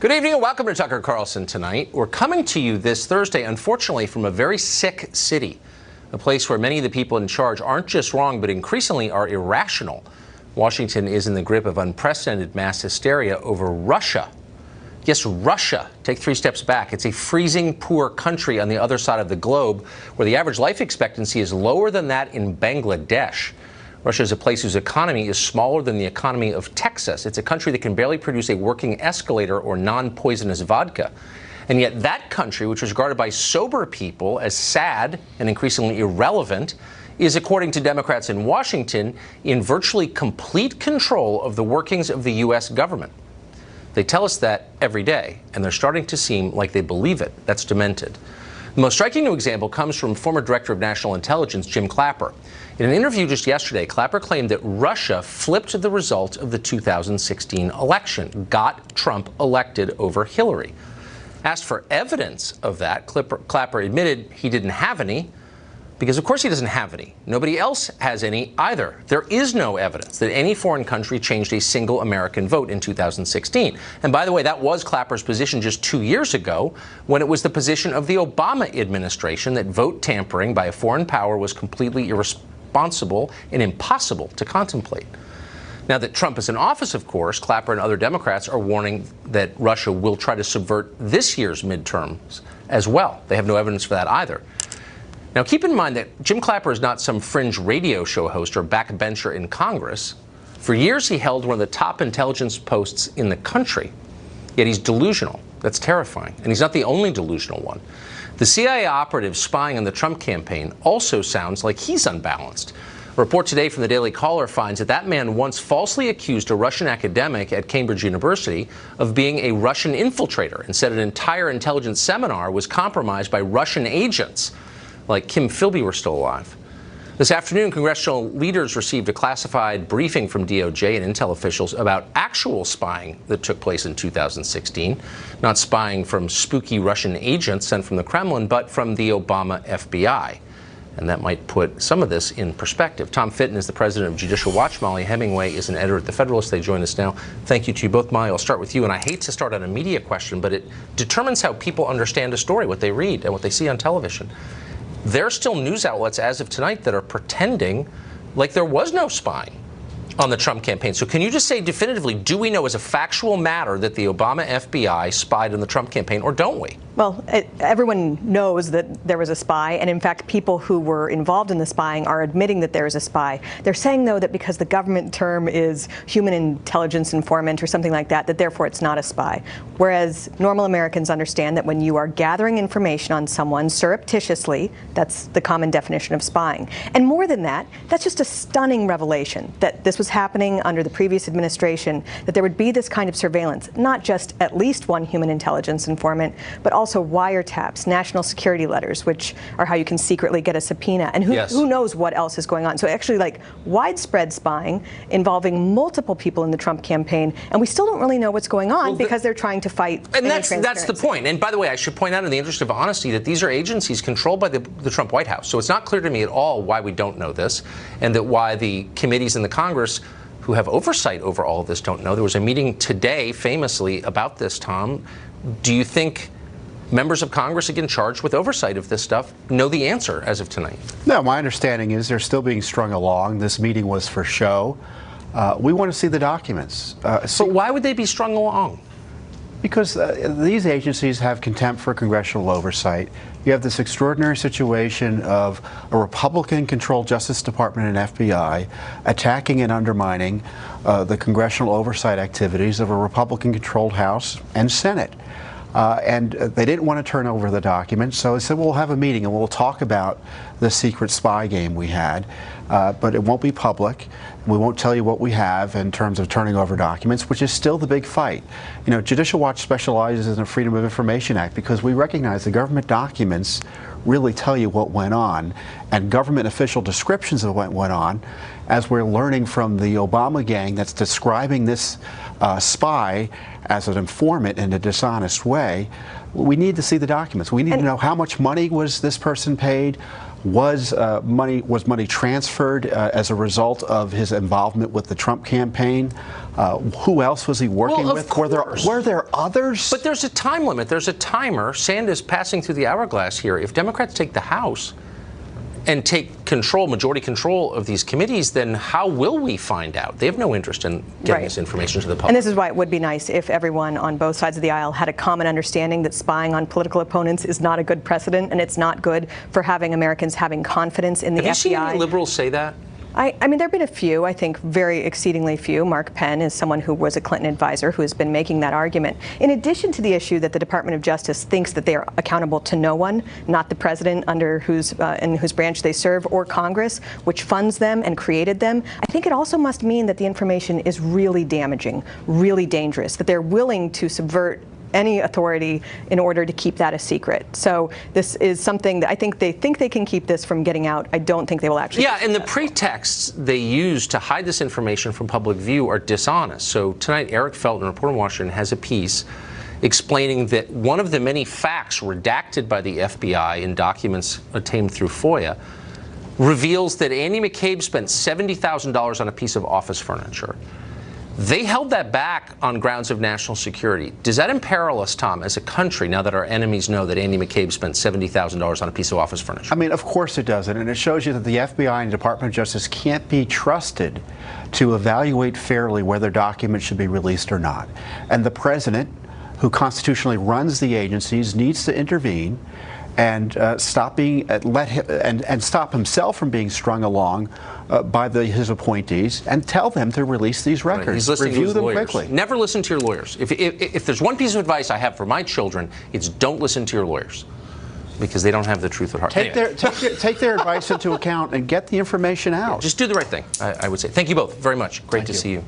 Good evening and welcome to Tucker Carlson Tonight. We're coming to you this Thursday, unfortunately, from a very sick city, a place where many of the people in charge aren't just wrong, but increasingly are irrational. Washington is in the grip of unprecedented mass hysteria over Russia. Yes, Russia. Take 3 steps back. It's a freezing poor country on the other side of the globe where the average life expectancy is lower than that in Bangladesh. Russia is a place whose economy is smaller than the economy of Texas. It's a country that can barely produce a working escalator or non-poisonous vodka. And yet that country, which was regarded by sober people as sad and increasingly irrelevant, is, according to Democrats in Washington, in virtually complete control of the workings of the U.S. government. They tell us that every day, and they're starting to seem like they believe it. That's demented. The most striking new example comes from former Director of National Intelligence, Jim Clapper. In an interview just yesterday, Clapper claimed that Russia flipped the result of the 2016 election, got Trump elected over Hillary. Asked for evidence of that, Clapper admitted he didn't have any, because of course he doesn't have any. Nobody else has any either. There is no evidence that any foreign country changed a single American vote in 2016. And by the way, that was Clapper's position just 2 years ago, when it was the position of the Obama administration that vote tampering by a foreign power was completely irresponsible and impossible to contemplate. Now that Trump is in office, of course, Clapper and other Democrats are warning that Russia will try to subvert this year's midterms as well. They have no evidence for that either. Now, keep in mind that Jim Clapper is not some fringe radio show host or backbencher in Congress. For years, he held one of the top intelligence posts in the country. Yet he's delusional. That's terrifying. And he's not the only delusional one. The CIA operative spying on the Trump campaign also sounds like he's unbalanced. A report today from the Daily Caller finds that that man once falsely accused a Russian academic at Cambridge University of being a Russian infiltrator and said an entire intelligence seminar was compromised by Russian agents, like Kim Philby were still alive. This afternoon, congressional leaders received a classified briefing from DOJ and intel officials about actual spying that took place in 2016. Not spying from spooky Russian agents sent from the Kremlin, but from the Obama FBI. And that might put some of this in perspective. Tom Fitton is the president of Judicial Watch. Molly Hemingway is an editor at The Federalist. They join us now. Thank you to you both. Molly, I'll start with you. And I hate to start on a media question, but it determines how people understand a story, what they read and what they see on television. There are still news outlets as of tonight that are pretending like there was no spying on the Trump campaign. So can you just say definitively, do we know as a factual matter that the Obama FBI spied on the Trump campaign, or don't we? Well, everyone knows that there was a spy, and in fact, people who were involved in the spying are admitting that there is a spy. They're saying, though, that because the government term is human intelligence informant or something like that, that therefore it's not a spy. Whereas normal Americans understand that when you are gathering information on someone surreptitiously, that's the common definition of spying. And more than that, that's just a stunning revelation that this was happening under the previous administration, that there would be this kind of surveillance, not just at least one human intelligence informant, but also wiretaps, national security letters, which are how you can secretly get a subpoena, and who knows what else is going on. So actually, like, widespread spying involving multiple people in the Trump campaign, and we still don't really know what's going on because they're trying to fight. And that's the point. And by the way, I should point out, in the interest of honesty, that these are agencies controlled by the Trump White House. So it's not clear to me at all why we don't know this, and that why the committees in the Congress who have oversight over all of this don't know. There was a meeting today, famously, about this, Tom. Do you think members of Congress, again charged with oversight of this stuff, know the answer as of tonight? No, my understanding is they're still being strung along. This meeting was for show. We want to see the documents. But why would they be strung along? Because these agencies have contempt for congressional oversight. You have this extraordinary situation of a Republican-controlled Justice Department and FBI attacking and undermining the congressional oversight activities of a Republican-controlled House and Senate. And they didn't want to turn over the documents, so they said, we'll have a meeting and we'll talk about the secret spy game we had, but it won't be public. We won't tell you what we have in terms of turning over documents, which is still the big fight. You know, Judicial Watch specializes in the Freedom of Information Act because we recognize the government documents really tell you what went on, and government official descriptions of what went on, as we're learning from the Obama gang that's describing this spy as an informant in a dishonest way, we need to see the documents. We need to know how much money was this person paid. Was money transferred as a result of his involvement with the Trump campaign? Who else was he working with? Were there others? But there's a time limit. There's a timer. Sand is passing through the hourglass here. If Democrats take the House and take control, majority control of these committees, then how will we find out? They have no interest in getting this information to the public. And this is why it would be nice if everyone on both sides of the aisle had a common understanding that spying on political opponents is not a good precedent, and it's not good for having Americans having confidence in the FBI. Have you seen any liberals say that? I mean, there have been a few, I think very exceedingly few. Mark Penn is someone who was a Clinton advisor who has been making that argument. In addition to the issue that the Department of Justice thinks that they are accountable to no one, not the president under in whose branch they serve, or Congress, which funds them and created them, I think it also must mean that the information is really damaging, really dangerous, that they're willing to subvert any authority in order to keep that a secret. So this is something that I think they can keep this from getting out. I don't think they will actually. Yeah, and the pretexts they use to hide this information from public view are dishonest. So tonight, Eric Felton, a reporter in Washington, has a piece explaining that one of the many facts redacted by the FBI in documents obtained through FOIA reveals that Andy McCabe spent $70,000 on a piece of office furniture. They held that back on grounds of national security. Does that imperil us, Tom, as a country, now that our enemies know that Andy McCabe spent $70,000 on a piece of office furniture? I mean, of course it doesn't. And it shows you that the FBI and the Department of Justice can't be trusted to evaluate fairly whether documents should be released or not. And the president, who constitutionally runs the agencies, needs to intervene and stop himself from being strung along by his appointees, and tell them to release these records. Right. He's listening Review to his them lawyers. quickly. Never listen to your lawyers. If there's one piece of advice I have for my children, it's don't listen to your lawyers, because they don't have the truth at heart. Take their advice into account and get the information out. Just do the right thing, I would say. Thank you both very much. Great to see you.